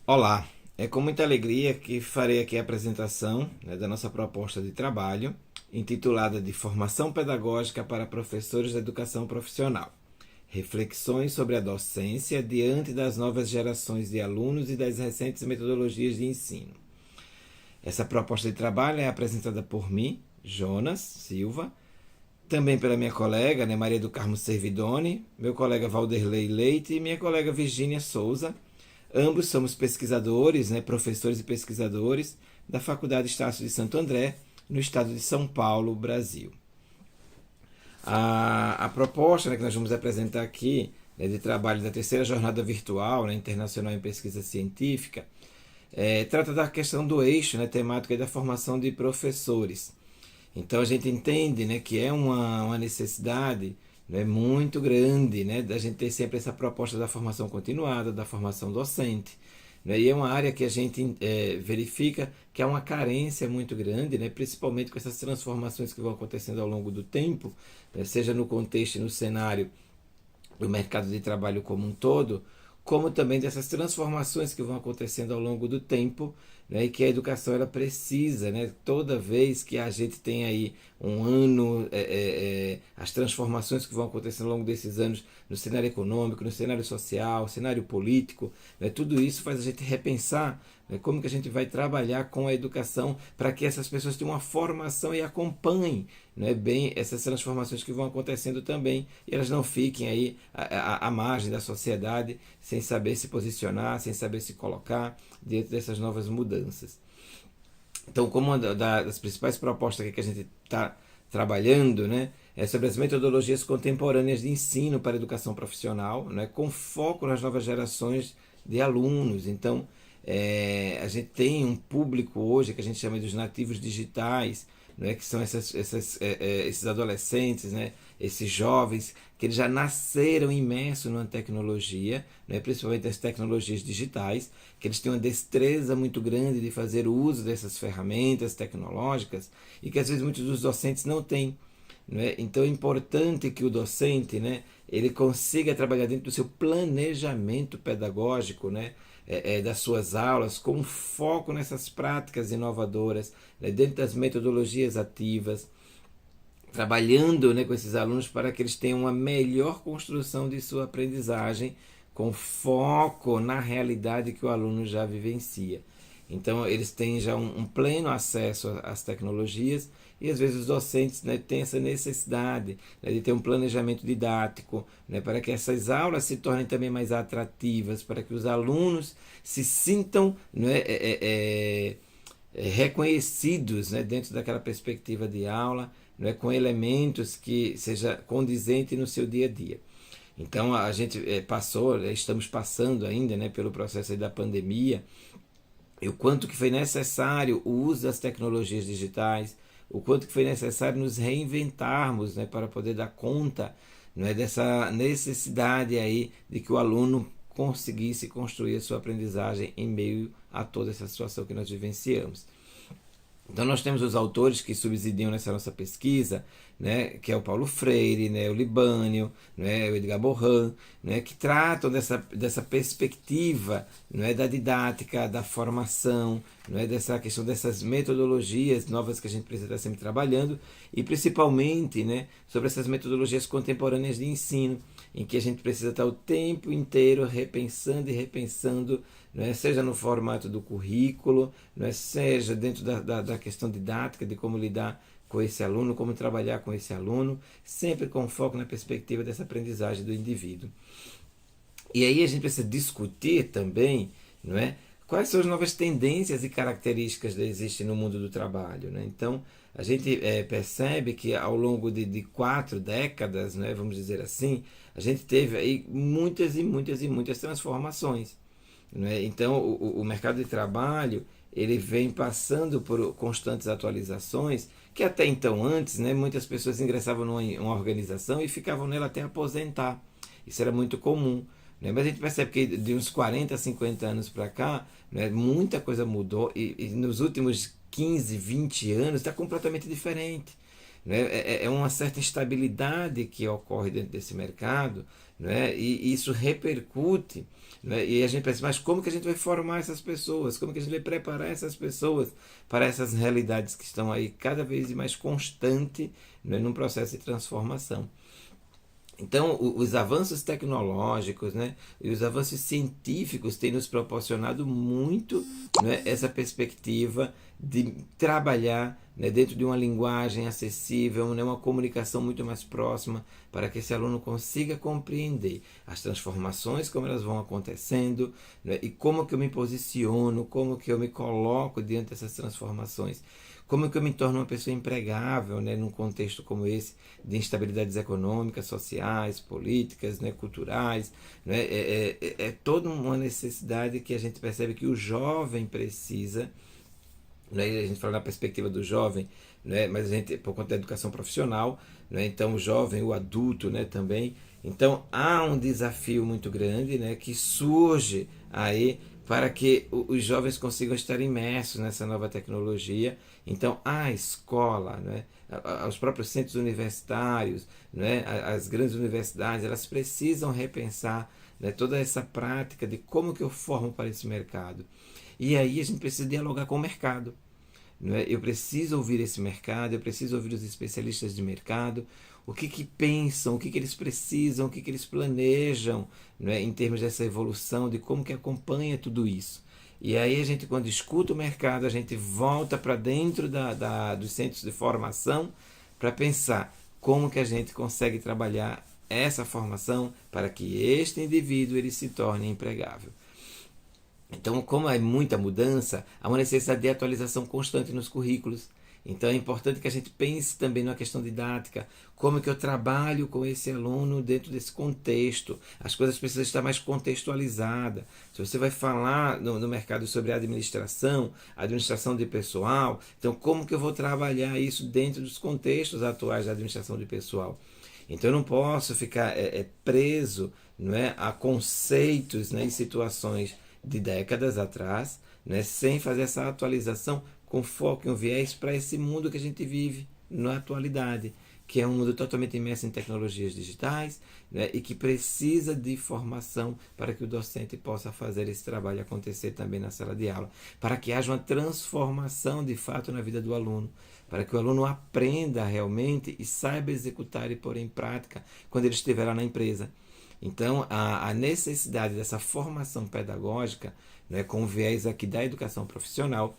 Olá, é com muita alegria que farei aqui a apresentação, da nossa proposta de trabalho, intitulada de Formação Pedagógica para Professores de Educação Profissional. Reflexões sobre a docência diante das novas gerações de alunos e das recentes metodologias de ensino. Essa proposta de trabalho é apresentada por mim, Jonas Silva, também pela minha colega, Maria do Carmo Servidoni, meu colega Valderlei Leite e minha colega Virgínia Souza. Ambos somos pesquisadores, professores e pesquisadores da Faculdade Estácio de Santo André, no estado de São Paulo, Brasil. A proposta que nós vamos apresentar aqui, de trabalho da terceira jornada virtual, internacional em pesquisa científica, trata da questão do eixo, temático da formação de professores. Então a gente entende, que é uma necessidade, muito grande, da gente ter sempre essa proposta da formação continuada, da formação docente. E é uma área que a gente verifica que há uma carência muito grande, principalmente com essas transformações que vão acontecendo ao longo do tempo, seja no contexto e no cenário do mercado de trabalho como um todo, como também dessas transformações que vão acontecendo ao longo do tempo, e que a educação ela precisa, toda vez que a gente tem aí um ano, as transformações que vão acontecendo ao longo desses anos no cenário econômico, no cenário social, cenário político, tudo isso faz a gente repensar como que a gente vai trabalhar com a educação para que essas pessoas tenham uma formação e acompanhem bem essas transformações que vão acontecendo também, e elas não fiquem aí à margem da sociedade, sem saber se posicionar, sem saber se colocar diante dessas novas mudanças. Então, como uma das principais propostas que a gente está trabalhando, é sobre as metodologias contemporâneas de ensino para a educação profissional, com foco nas novas gerações de alunos. Então, a gente tem um público hoje que a gente chama de os nativos digitais, que são esses adolescentes, esses jovens que eles já nasceram imersos numa tecnologia, principalmente as tecnologias digitais, que eles têm uma destreza muito grande de fazer uso dessas ferramentas tecnológicas e que às vezes muitos dos docentes não têm. Então é importante que o docente ele consiga trabalhar dentro do seu planejamento pedagógico, das suas aulas, com foco nessas práticas inovadoras, dentro das metodologias ativas, trabalhando com esses alunos para que eles tenham uma melhor construção de sua aprendizagem, com foco na realidade que o aluno já vivencia. Então, eles têm já um pleno acesso às tecnologias e, às vezes, os docentes têm essa necessidade de ter um planejamento didático, para que essas aulas se tornem também mais atrativas, para que os alunos se sintam reconhecidos dentro daquela perspectiva de aula, com elementos que seja condizente no seu dia a dia. Então, a gente estamos passando ainda pelo processo da pandemia, e o quanto que foi necessário o uso das tecnologias digitais, o quanto que foi necessário nos reinventarmos para poder dar conta dessa necessidade aí de que o aluno conseguisse construir a sua aprendizagem em meio a toda essa situação que nós vivenciamos. Então nós temos os autores que subsidiam nessa nossa pesquisa, que é o Paulo Freire, o Libânio, o Edgar Morin, que tratam dessa perspectiva da didática, da formação, dessa questão dessas metodologias novas que a gente precisa estar sempre trabalhando, e principalmente sobre essas metodologias contemporâneas de ensino, em que a gente precisa estar o tempo inteiro repensando e repensando, seja no formato do currículo, seja dentro da questão didática, de como lidar com esse aluno, como trabalhar com esse aluno, sempre com foco na perspectiva dessa aprendizagem do indivíduo. E aí a gente precisa discutir também, quais são as novas tendências e características que existem no mundo do trabalho. Então, a gente percebe que ao longo de 4 décadas, vamos dizer assim, a gente teve aí muitas e muitas e muitas transformações. Então, o mercado de trabalho ele vem passando por constantes atualizações, que até então antes, muitas pessoas ingressavam numa organização e ficavam nela até aposentar. Isso era muito comum. Mas a gente percebe que de uns 40, 50 anos para cá, muita coisa mudou e nos últimos 15, 20 anos está completamente diferente. né? É uma certa instabilidade que ocorre dentro desse mercado, né? E isso repercute, né? E a gente pensa, mas como que a gente vai formar essas pessoas? Como que a gente vai preparar essas pessoas para essas realidades que estão aí cada vez mais constante, né? Num processo de transformação? Então, os avanços tecnológicos, né, e os avanços científicos têm nos proporcionado muito, né, essa perspectiva de trabalhar, né, dentro de uma linguagem acessível, né, uma comunicação muito mais próxima, para que esse aluno consiga compreender as transformações, como elas vão acontecendo, né, e como que eu me posiciono, como que eu me coloco diante dessas transformações. Como que eu me torno uma pessoa empregável, né, num contexto como esse, de instabilidades econômicas, sociais, políticas, né, culturais? Né? É toda uma necessidade que a gente percebe que o jovem precisa, né? A gente fala na perspectiva do jovem, né? Mas a gente, por conta da educação profissional, né? Então o jovem, o adulto, né, também. Então há um desafio muito grande, né, que surge aí para que os jovens consigam estar imersos nessa nova tecnologia. Então a escola, né, os próprios centros universitários, né, as grandes universidades, elas precisam repensar, né, toda essa prática de como que eu formo para esse mercado. E aí a gente precisa dialogar com o mercado. Não é? Eu preciso ouvir esse mercado, eu preciso ouvir os especialistas de mercado, o que, que pensam, o que, que eles precisam, o que, que eles planejam, não é? Em termos dessa evolução, de como que acompanha tudo isso. E aí a gente, quando escuta o mercado, a gente volta para dentro dos centros de formação para pensar como que a gente consegue trabalhar essa formação para que este indivíduo ele se torne empregável. Então, como há muita mudança, há uma necessidade de atualização constante nos currículos. Então, é importante que a gente pense também na questão didática, como que eu trabalho com esse aluno dentro desse contexto. As coisas precisam estar mais contextualizadas. Se você vai falar no mercado sobre administração de pessoal, então como que eu vou trabalhar isso dentro dos contextos atuais da administração de pessoal? Então, eu não posso ficar preso, não é, a conceitos, né, e situações de décadas atrás, né, sem fazer essa atualização com foco em um viés para esse mundo que a gente vive na atualidade, que é um mundo totalmente imerso em tecnologias digitais, né, e que precisa de formação para que o docente possa fazer esse trabalho acontecer também na sala de aula, para que haja uma transformação de fato na vida do aluno, para que o aluno aprenda realmente e saiba executar e pôr em prática quando ele estiver lá na empresa. Então, a necessidade dessa formação pedagógica, né, com o viés aqui da educação profissional,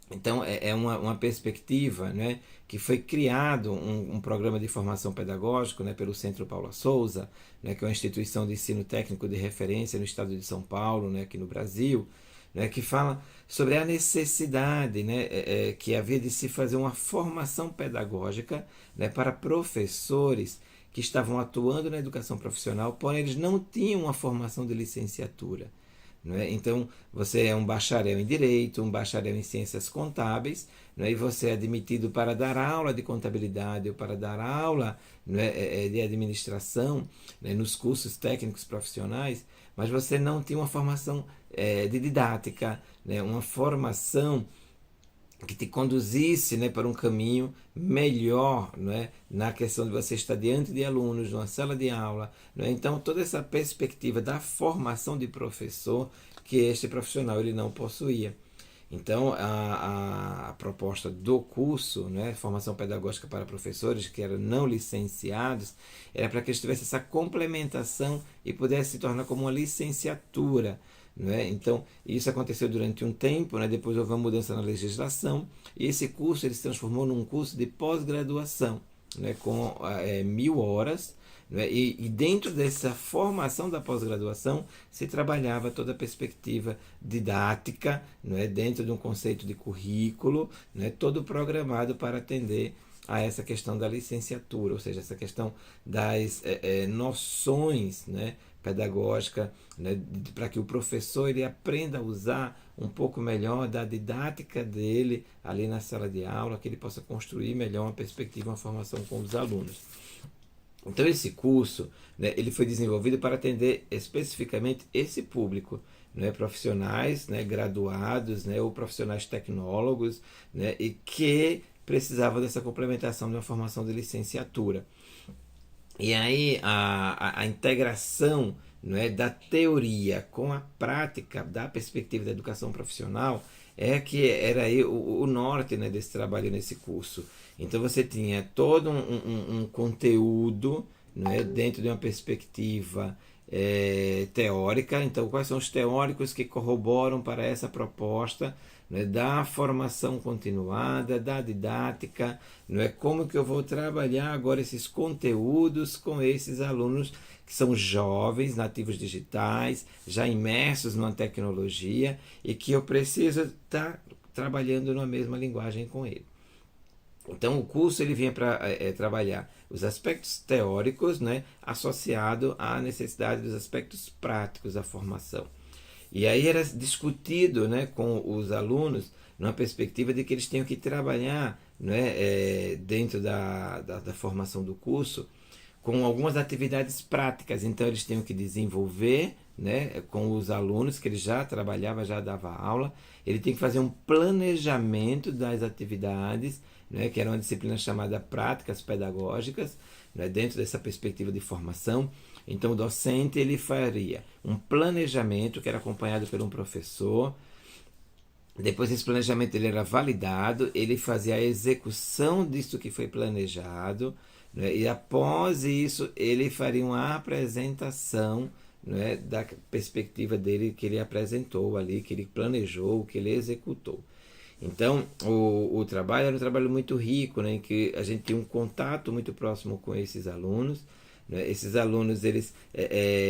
então é uma perspectiva, né, que foi criado um programa de formação pedagógico, né, pelo Centro Paula Souza, né, que é uma instituição de ensino técnico de referência no estado de São Paulo, né, aqui no Brasil, né, que fala sobre a necessidade, né, que havia de se fazer uma formação pedagógica, né, para professores que estavam atuando na educação profissional, porém eles não tinham uma formação de licenciatura. Não é? Então, você é um bacharel em Direito, um bacharel em Ciências Contábeis, não é? E você é admitido para dar aula de contabilidade ou para dar aula, não é, de administração, né, nos cursos técnicos profissionais, mas você não tem uma formação de didática, né, uma formação que te conduzisse, né, para um caminho melhor, não é, na questão de você estar diante de alunos, numa sala de aula. Não é? Então, toda essa perspectiva da formação de professor que este profissional ele não possuía. Então, a proposta do curso, né, formação pedagógica para professores que eram não licenciados, era para que eles tivessem essa complementação e pudesse se tornar como uma licenciatura. Né? Então, isso aconteceu durante um tempo, né? Depois houve uma mudança na legislação, e esse curso ele se transformou num curso de pós-graduação, né? Com 1.000 horas, né? E dentro dessa formação da pós-graduação se trabalhava toda a perspectiva didática, né? Dentro de um conceito de currículo, né? Todo programado para atender a essa questão da licenciatura, ou seja, essa questão das noções, né, pedagógica, né, para que o professor ele aprenda a usar um pouco melhor da didática dele ali na sala de aula, que ele possa construir melhor uma perspectiva, uma formação com os alunos. Então esse curso, né, ele foi desenvolvido para atender especificamente esse público, né, profissionais, né, graduados, né, ou profissionais tecnólogos, né, e que precisavam dessa complementação de uma formação de licenciatura. E aí a integração, não é, da teoria com a prática da perspectiva da educação profissional é que era aí o norte, né, desse trabalho nesse curso. Então você tinha todo um conteúdo, não é, dentro de uma perspectiva teórica. Então quais são os teóricos que corroboram para essa proposta, né, da formação continuada, da didática, não é, como que eu vou trabalhar agora esses conteúdos com esses alunos que são jovens, nativos digitais, já imersos numa tecnologia e que eu preciso estar trabalhando na mesma linguagem com ele. Então o curso ele vinha para trabalhar os aspectos teóricos, né, associado à necessidade dos aspectos práticos da formação. E aí era discutido, né, com os alunos numa perspectiva de que eles tinham que trabalhar, né, dentro da formação do curso com algumas atividades práticas. Então eles tinham que desenvolver, né, com os alunos que ele já trabalhava, já dava aula, ele tem que fazer um planejamento das atividades, né, que era uma disciplina chamada práticas pedagógicas, né, dentro dessa perspectiva de formação. Então o docente ele faria um planejamento que era acompanhado por um professor. Depois esse planejamento ele era validado, ele fazia a execução disso que foi planejado, né? E após isso ele faria uma apresentação, né, da perspectiva dele que ele apresentou ali, que ele planejou, que ele executou. Então o trabalho era um trabalho muito rico, né, em que a gente tinha um contato muito próximo com esses alunos. Né? Esses alunos, eles,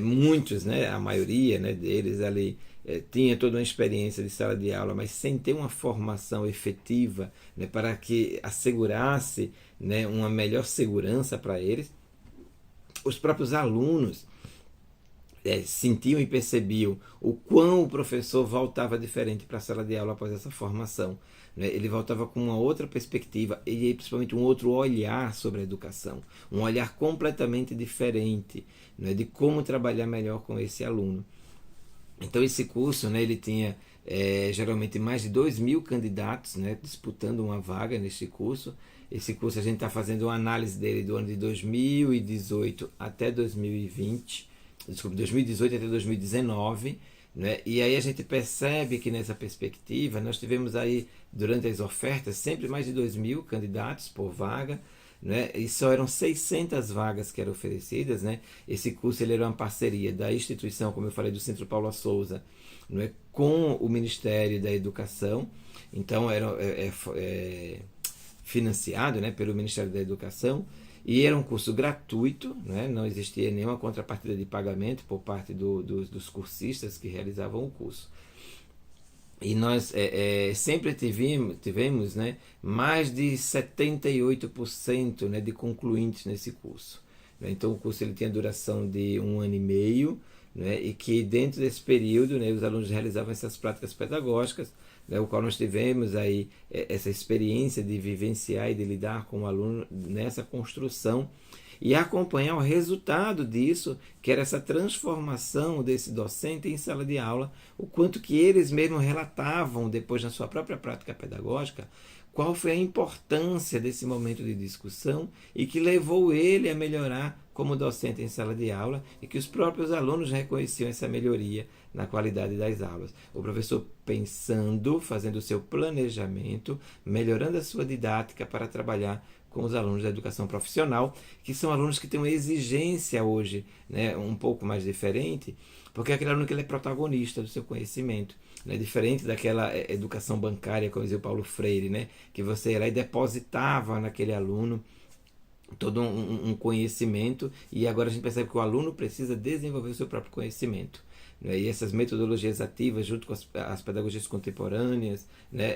muitos, né, a maioria, né, deles ali tinha toda uma experiência de sala de aula, mas sem ter uma formação efetiva, né, para que assegurasse, né, uma melhor segurança para eles. Os próprios alunos sentiam e percebiam o quão o professor voltava diferente para a sala de aula após essa formação. Né? Ele voltava com uma outra perspectiva e principalmente um outro olhar sobre a educação, um olhar completamente diferente, né, de como trabalhar melhor com esse aluno. Então esse curso, né, ele tinha geralmente mais de 2.000 candidatos, né, disputando uma vaga neste curso. Esse curso a gente está fazendo uma análise dele do ano de 2018 até 2020, desculpa, 2018 até 2019, né? E aí a gente percebe que nessa perspectiva nós tivemos aí durante as ofertas sempre mais de 2.000 candidatos por vaga, né? E só eram 600 vagas que eram oferecidas, né? Esse curso ele era uma parceria da instituição, como eu falei, do Centro Paula Souza, né, com o Ministério da Educação. Então era financiado, né, pelo Ministério da Educação, e era um curso gratuito, né? Não existia nenhuma contrapartida de pagamento por parte dos cursistas que realizavam o curso. E nós sempre tivemos, né, mais de 78%, né, de concluintes nesse curso. Então o curso ele tinha duração de 1 ano e meio, né, e que dentro desse período, né, os alunos realizavam essas práticas pedagógicas, né, o qual nós tivemos aí essa experiência de vivenciar e de lidar com o aluno nessa construção e acompanhar o resultado disso, que era essa transformação desse docente em sala de aula, o quanto que eles mesmos relatavam depois na sua própria prática pedagógica, qual foi a importância desse momento de discussão e que levou ele a melhorar como docente em sala de aula e que os próprios alunos reconheciam essa melhoria na qualidade das aulas. O professor pensando, fazendo o seu planejamento, melhorando a sua didática para trabalhar com os alunos da educação profissional, que são alunos que têm uma exigência hoje, né, um pouco mais diferente, porque é aquele aluno que ele é protagonista do seu conhecimento, né, diferente daquela educação bancária, como dizia o Paulo Freire, né, que você ia lá e depositava naquele aluno todo um conhecimento, e agora a gente percebe que o aluno precisa desenvolver o seu próprio conhecimento. Né? E essas metodologias ativas, junto com as pedagogias contemporâneas, né?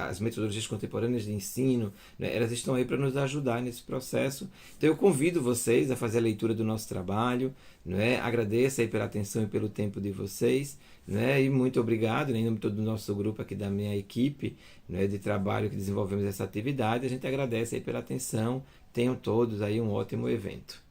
As metodologias contemporâneas de ensino, né? Elas estão aí para nos ajudar nesse processo. Então eu convido vocês a fazer a leitura do nosso trabalho, né? Agradeço aí pela atenção e pelo tempo de vocês, né? E muito obrigado, né? Em nome de todo o nosso grupo aqui da minha equipe, né? De trabalho que desenvolvemos essa atividade, a gente agradece aí pela atenção. Tenham todos aí um ótimo evento.